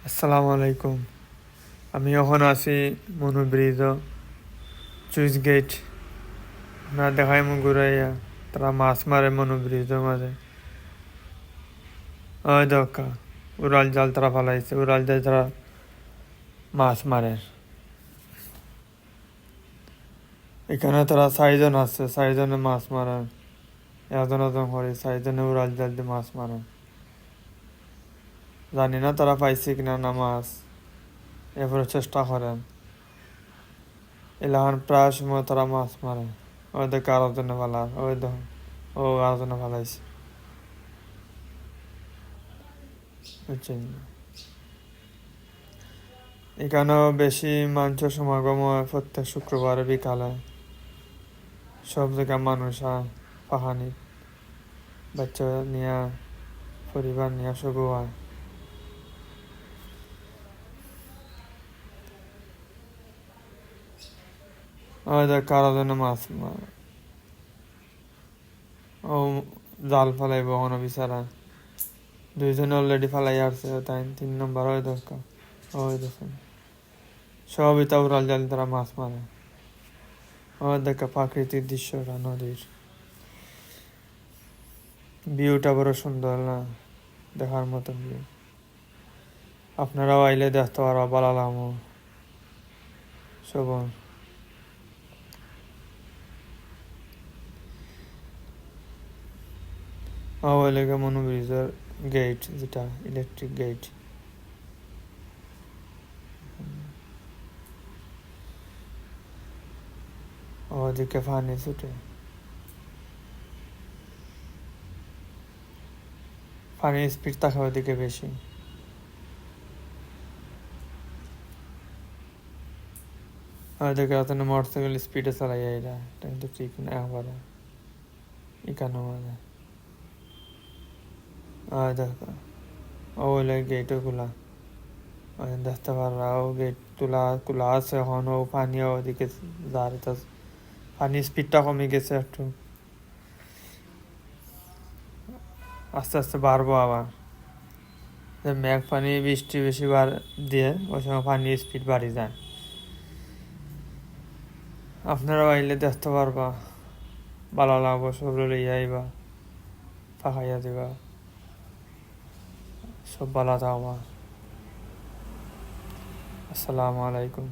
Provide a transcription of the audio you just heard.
আসসালামু আলাইকুম। আমি এখন আছি মনু ব্রিজ চুইস গেট না দেখাই মু ঘুরাইয়া তারা মাছ মারে মনু ব্রিজের মাঝে। ওই দরকার উড়াল জাল তারা ফালাইছে, উড়াল জাল তারা মাছ মারে। এখানে তারা 4 জন আছে, 4 জনে মাছ মারে। এজন এজন করে 4 জনে উড়াল জাল দিয়ে মাছ মারে। জানি না তারা পাইছে কিনা না মাছ, এরপরে চেষ্টা করেন। এলাহান প্রায় সময় তারা মাছ মারে। ওই দেখে আরো জনে ফালার, ওই দেখ ও আরো জনে ফালাইছে, বুঝছেন। এখানেও বেশি মানুষের সমাগম হয় প্রত্যেক শুক্রবার বিকালে। সব জায়গায় মানুষ হয়, পাহানি বাচ্চা নিয়ে, পরিবার নিয়ে সব হয়। ওদের কারো জন্য মাছ ও জাল ফেলাইব কোনো বিচারা। 2 জনে অলরেডি ফেলাই আসছে, তাই 3 নম্বর হয় দরকার। ওই দেখুন সব এটা উড়াল জাল তারা মাছ মারে। ওই দেখা প্রাকৃতিক দৃশ্যটা, নদীর ভিউটা বড় সুন্দর না, দেখার মতো ভিউ। আপনারাও আইলে দেখতে পারবা, ভালো লাগবো সব। ওই লেগে মনু ব্রিজের গেট, যেটা ইলেকট্রিক গেট। ওদিকে পানি ছুটে, পানির স্পিড থাকে ওদিকে বেশি। ওদিকে অত মোটরসাইকেল স্পিডে চালাই এরা, এটা কিন্তু ঠিক না একবারে। এখানে মানে দেখো ওই লাগে গেটও খোলা, দেখতে পাররা ও গেট খোলা আছে এখন। ও পানি ওদিকে যার পানির স্পিডটা কমে গেছে একটু, আস্তে আস্তে বাড়বো আবার। মেঘ পানি বৃষ্টি বেশি দিয়ে ওই সময় পানির স্পিড বাড়ি যায়। আপনারাও আইলে দেখতে পারবা, ভালো লাগবো। সব লইয়া আইবা, পাকাইয়া দিবা, সব ভালো থাকবা। আসসালামু আলাইকুম।